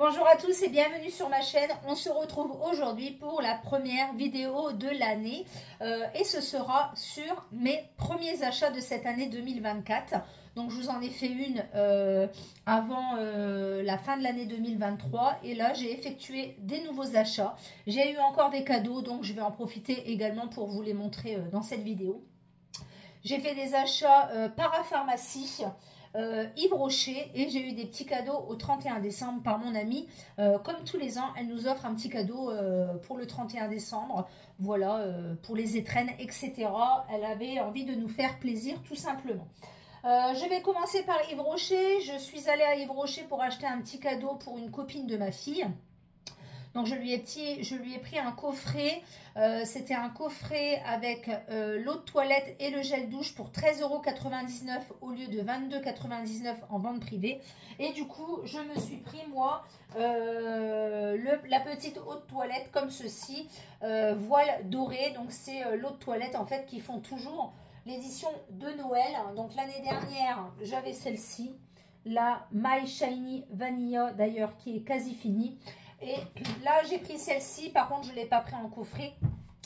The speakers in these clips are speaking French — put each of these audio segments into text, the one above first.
Bonjour à tous et bienvenue sur ma chaîne. On se retrouve aujourd'hui pour la première vidéo de l'année et ce sera sur mes premiers achats de cette année 2024. Donc je vous en ai fait une avant la fin de l'année 2023 et là j'ai effectué des nouveaux achats. J'ai eu encore des cadeaux donc je vais en profiter également pour vous les montrer dans cette vidéo. J'ai fait des achats parapharmacie. Yves Rocher et j'ai eu des petits cadeaux au 31 décembre par mon amie. Comme tous les ans, elle nous offre un petit cadeau pour le 31 décembre. Voilà, pour les étrennes, etc. Elle avait envie de nous faire plaisir tout simplement. Je vais commencer par Yves Rocher. Je suis allée à Yves Rocher pour acheter un petit cadeau pour une copine de ma fille. Donc je lui ai pris un coffret, c'était un coffret avec l'eau de toilette et le gel douche pour 13,99 € au lieu de 22,99 € en vente privée. Et du coup, je me suis pris moi la petite eau de toilette comme ceci, voile doré. Donc c'est l'eau de toilette en fait qui font toujours l'édition de Noël. Donc l'année dernière, j'avais celle-ci, la My Shiny Vanilla d'ailleurs qui est quasi finie. Et là, j'ai pris celle-ci. Par contre, je ne l'ai pas pris en coffret.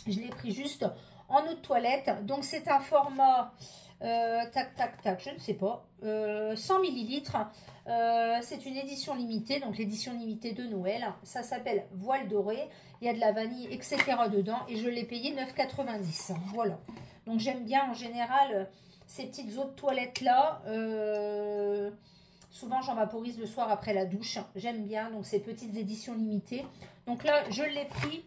Je l'ai pris juste en eau de toilette. Donc, c'est un format, je ne sais pas, 100 ml. C'est une édition limitée, donc l'édition limitée de Noël. Ça s'appelle Voile Doré. Il y a de la vanille, etc. dedans. Et je l'ai payé 9,90 €. Voilà. Donc, j'aime bien en général ces petites eaux de toilette-là. Souvent, j'en vaporise le soir après la douche. J'aime bien donc ces petites éditions limitées. Donc là, je l'ai pris.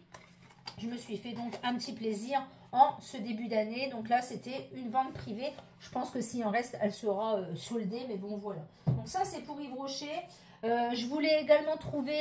Je me suis fait donc un petit plaisir en ce début d'année. Donc là, c'était une vente privée. Je pense que s'il en reste, elle sera soldée. Mais bon, voilà. Donc ça, c'est pour Yves Rocher. Je voulais également trouver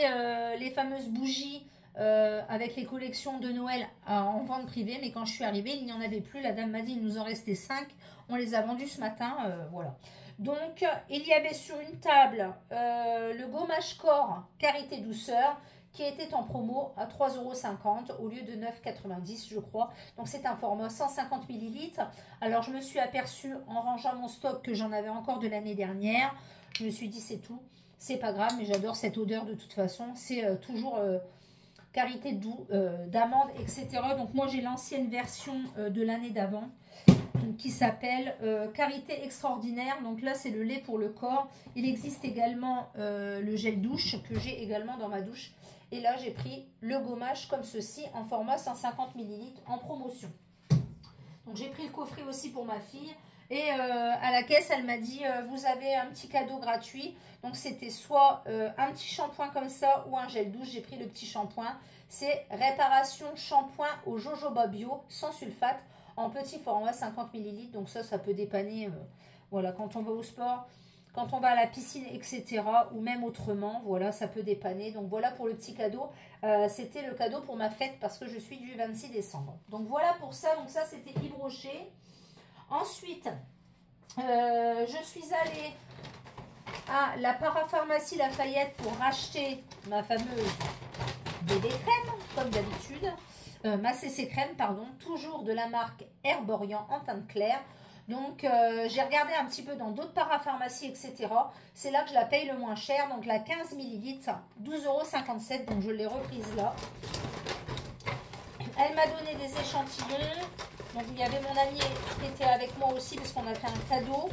les fameuses bougies avec les collections de Noël en vente privée. Mais quand je suis arrivée, il n'y en avait plus. La dame m'a dit, il nous en restait 5. On les a vendus ce matin. Voilà. Donc, il y avait sur une table le gommage corps Carité Douceur qui était en promo à 3,50 € au lieu de 9,90 € je crois. Donc, c'est un format 150 ml. Alors, je me suis aperçue en rangeant mon stock que j'en avais encore de l'année dernière. Je me suis dit, c'est tout. C'est pas grave, mais j'adore cette odeur de toute façon. C'est toujours Carité doux, d'amande, etc. Donc, moi, j'ai l'ancienne version de l'année d'avant, qui s'appelle Carité Extraordinaire. Donc là, c'est le lait pour le corps. Il existe également le gel douche que j'ai également dans ma douche. Et là, j'ai pris le gommage comme ceci en format 150 ml en promotion. Donc, j'ai pris le coffret aussi pour ma fille. Et à la caisse, elle m'a dit, vous avez un petit cadeau gratuit. Donc, c'était soit un petit shampoing comme ça ou un gel douche. J'ai pris le petit shampoing. C'est réparation shampoing au jojoba bio sans sulfate en petit format 50 ml. Donc ça peut dépanner voilà, quand on va au sport, quand on va à la piscine, etc. Ou même autrement, voilà, ça peut dépanner. Donc voilà pour le petit cadeau. C'était le cadeau pour ma fête parce que je suis du 26 décembre. Donc voilà pour ça. Donc ça, c'était Yves Rocher. Ensuite, je suis allée à la parapharmacie Lafayette pour racheter ma fameuse bébé crème, comme d'habitude. Ma CC crème, pardon, toujours de la marque Herborian en teinte claire. Donc, j'ai regardé un petit peu dans d'autres parapharmacies, etc. C'est là que je la paye le moins cher. Donc, la 15 ml, 12,57 €. Donc, je l'ai reprise là. Elle m'a donné des échantillons. Donc, il y avait mon amie qui était avec moi aussi parce qu'on a fait un cadeau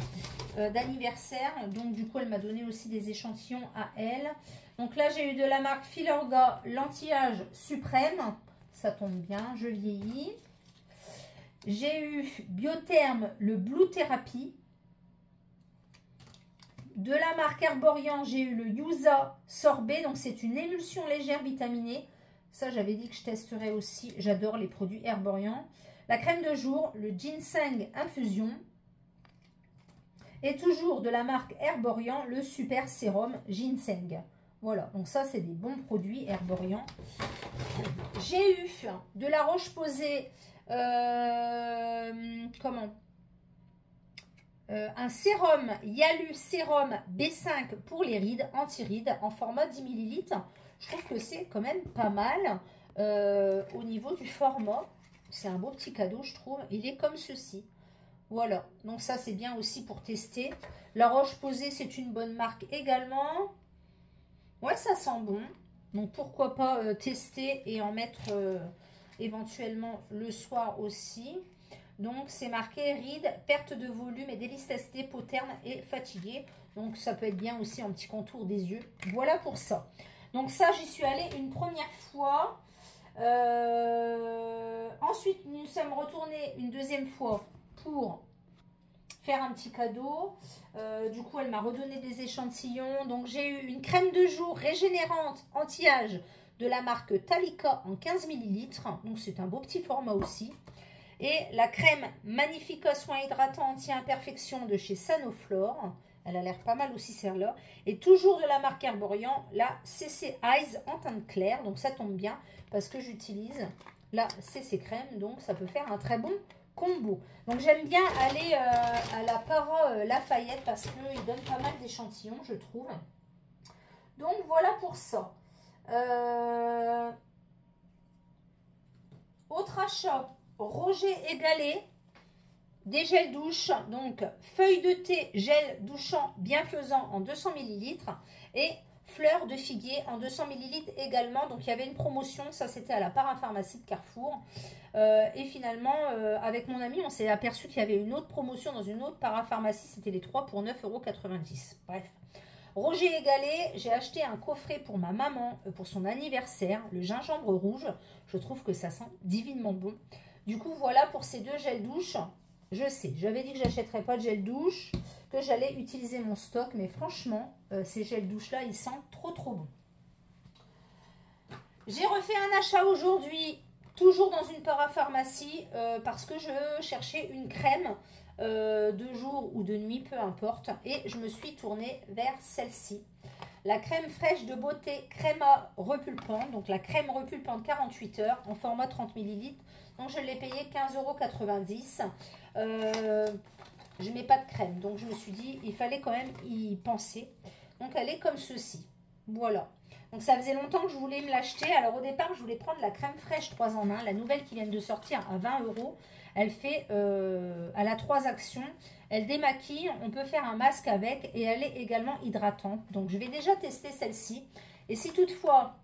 d'anniversaire. Donc, du coup, elle m'a donné aussi des échantillons à elle. Donc, là, j'ai eu de la marque Filorga l'anti-âge suprême. Ça tombe bien, je vieillis. J'ai eu Biotherme, le Blue Therapy. De la marque Herborian, j'ai eu le Yuza Sorbet. Donc, c'est une émulsion légère vitaminée. Ça, j'avais dit que je testerais aussi. J'adore les produits Herborian. La crème de jour, le Ginseng Infusion. Et toujours de la marque Herborian, le Super Sérum Ginseng. Voilà, donc ça, c'est des bons produits Herborian. J'ai eu de la Roche-Posay, un sérum Yalu Sérum B5 pour les rides, anti-rides, en format 10 ml. Je trouve que c'est quand même pas mal au niveau du format. C'est un beau petit cadeau, je trouve. Il est comme ceci. Voilà, donc ça, c'est bien aussi pour tester. La Roche-Posay, c'est une bonne marque également. Ouais, ça sent bon. Donc, pourquoi pas tester et en mettre éventuellement le soir aussi. Donc, c'est marqué rides, perte de volume et d'élastacité, peau terne et fatiguée. Donc, ça peut être bien aussi en petit contour des yeux. Voilà pour ça. Donc, ça, j'y suis allée une première fois. Ensuite, nous sommes retournés une deuxième fois pour faire un petit cadeau. Du coup, elle m'a redonné des échantillons. Donc, j'ai eu une crème de jour régénérante anti-âge de la marque Talika en 15 ml. Donc, c'est un beau petit format aussi. Et la crème Magnifica soin hydratant anti-imperfection de chez Sanoflore. Elle a l'air pas mal aussi celle-là. Et toujours de la marque Herborian, la CC Eyes en teinte claire. Donc, ça tombe bien parce que j'utilise la CC crème. Donc, ça peut faire un très bon combo. Donc, j'aime bien aller à la Para Lafayette parce qu'ils donnent pas mal d'échantillons, je trouve. Donc, voilà pour ça. Autre achat, Roger Égalé, des gels douche, donc feuille de thé, gel douchant bienfaisant en 200 ml et fleurs de figuier en 200 ml également. Donc, il y avait une promotion, ça c'était à la parapharmacie de Carrefour. Et finalement, avec mon ami, on s'est aperçu qu'il y avait une autre promotion dans une autre parapharmacie, c'était les 3 pour 9,90 €. Bref. Roger Égalé, j'ai acheté un coffret pour ma maman pour son anniversaire, le gingembre rouge. Je trouve que ça sent divinement bon. Du coup, voilà pour ces deux gels douche. Je sais, j'avais dit que j'achèterais pas de gel douche, que j'allais utiliser mon stock, mais franchement, ces gels douche-là, ils sentent trop bon. J'ai refait un achat aujourd'hui, toujours dans une parapharmacie, parce que je cherchais une crème de jour ou de nuit, peu importe, et je me suis tournée vers celle-ci. La crème fraîche de beauté Crema repulpante, donc la crème repulpante 48 heures en format 30 ml. Donc je l'ai payé 15,90 €. Je mets pas de crème, donc je me suis dit il fallait quand même y penser. Donc elle est comme ceci. Voilà. Donc ça faisait longtemps que je voulais me l'acheter. Alors au départ je voulais prendre la crème fraîche 3 en 1, la nouvelle qui vient de sortir à 20 €. Elle fait, elle a 3 actions. Elle démaquille, on peut faire un masque avec et elle est également hydratante. Donc, je vais déjà tester celle-ci. Et si toutefois,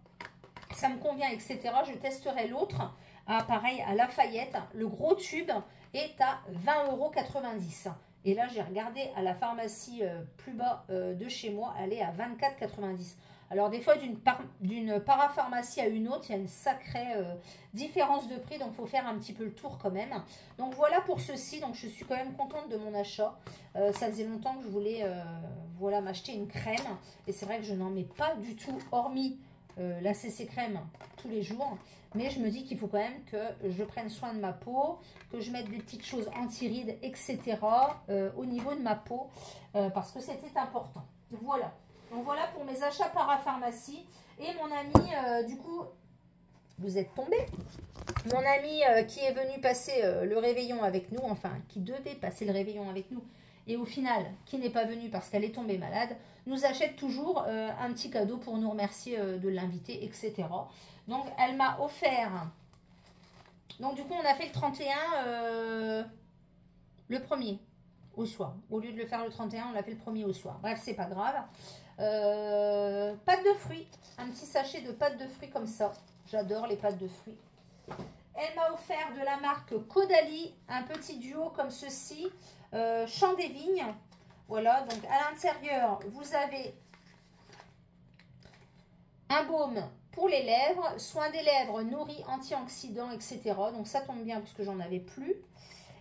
ça me convient, etc., je testerai l'autre. Pareil, à Lafayette. Le gros tube est à 20,90 €. Et là, j'ai regardé à la pharmacie plus bas de chez moi, elle est à 24,90 €. Alors, des fois, d'une parapharmacie à une autre, il y a une sacrée différence de prix. Donc, il faut faire un petit peu le tour quand même. Donc, voilà pour ceci. Donc, je suis quand même contente de mon achat. Ça faisait longtemps que je voulais voilà, m'acheter une crème. Et c'est vrai que je n'en mets pas du tout, hormis la CC crème tous les jours. Mais je me dis qu'il faut quand même que je prenne soin de ma peau, que je mette des petites choses anti-rides, etc. Au niveau de ma peau. Parce que c'était important. Voilà. Donc voilà pour mes achats parapharmacie. Et mon ami, du coup, vous êtes tombé. Mon ami qui est venu passer le réveillon avec nous, enfin, qui devait passer le réveillon avec nous, et au final, qui n'est pas venu parce qu'elle est tombée malade, nous achète toujours un petit cadeau pour nous remercier de l'inviter, etc. Donc, elle m'a offert... Donc, du coup, on a fait le 31 le 1er au soir. Au lieu de le faire le 31, on l'a fait le 1er au soir. Bref, c'est pas grave. Pâtes de fruits, un petit sachet de pâtes de fruits comme ça. J'adore les pâtes de fruits. Elle m'a offert de la marque Caudalie un petit duo comme ceci, Chant des Vignes. Voilà, donc à l'intérieur, vous avez un baume pour les lèvres, soin des lèvres nourris, antioxydants, etc. Donc ça tombe bien parce que j'en avais plus.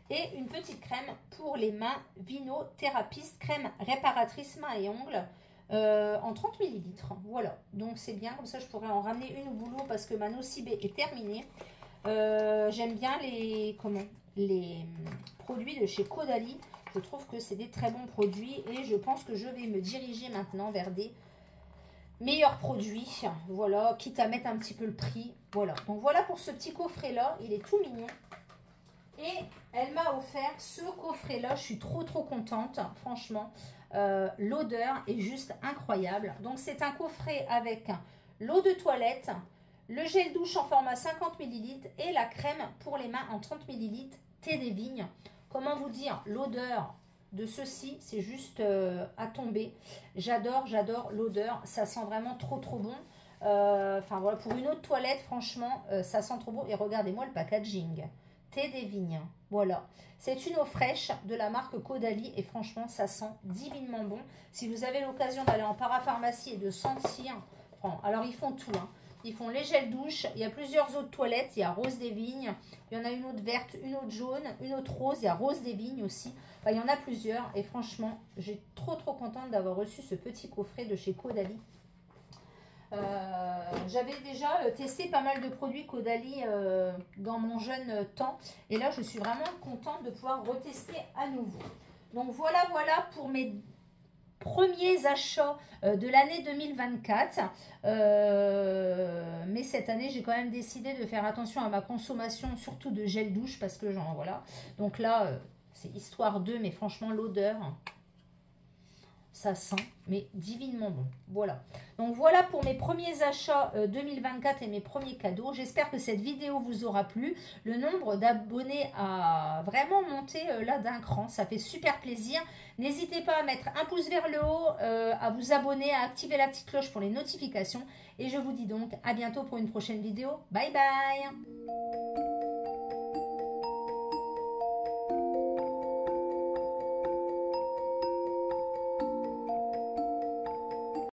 Et une petite crème pour les mains, Vino Therapist, crème réparatrice mains et ongles. En 30 ml. Voilà, donc c'est bien, comme ça je pourrais en ramener une au boulot parce que ma nocibé est terminée. J'aime bien les produits de chez Caudalie. Je trouve que c'est des très bons produits et je pense que je vais me diriger maintenant vers des meilleurs produits. Voilà, quitte à mettre un petit peu le prix. Voilà, donc voilà pour ce petit coffret là, il est tout mignon. Et elle m'a offert ce coffret là, je suis trop contente, franchement. L'odeur est juste incroyable. Donc c'est un coffret avec l'eau de toilette, le gel douche en format 50 ml et la crème pour les mains en 30 ml, thé des vignes. Comment vous dire, l'odeur, de ceci, c'est juste à tomber. J'adore l'odeur. Ça sent vraiment trop bon. Enfin voilà, pour une eau de toilette, franchement, ça sent trop bon. Et regardez-moi le packaging. Thé des vignes. Voilà. C'est une eau fraîche de la marque Caudalie et franchement, ça sent divinement bon. Si vous avez l'occasion d'aller en parapharmacie et de sentir... Alors, ils font tout. Hein. Ils font les gels douche. Il y a plusieurs eaux de toilette. Il y a rose des vignes. Il y en a une autre verte, une autre jaune, une autre rose. Il y a rose des vignes aussi. Enfin, il y en a plusieurs. Et franchement, j'ai trop contente d'avoir reçu ce petit coffret de chez Caudalie. J'avais déjà testé pas mal de produits Caudalie dans mon jeune temps. Et là, je suis vraiment contente de pouvoir retester à nouveau. Donc, voilà pour mes premiers achats de l'année 2024. Mais cette année, j'ai quand même décidé de faire attention à ma consommation, surtout de gel douche, parce que genre, voilà. Donc là, c'est histoire d'eux, mais franchement, l'odeur... Ça sent, mais divinement bon. Voilà. Donc, voilà pour mes premiers achats 2024 et mes premiers cadeaux. J'espère que cette vidéo vous aura plu. Le nombre d'abonnés a vraiment monté là d'un cran. Ça fait super plaisir. N'hésitez pas à mettre un pouce vers le haut, à vous abonner, à activer la petite cloche pour les notifications. Et je vous dis donc à bientôt pour une prochaine vidéo. Bye bye!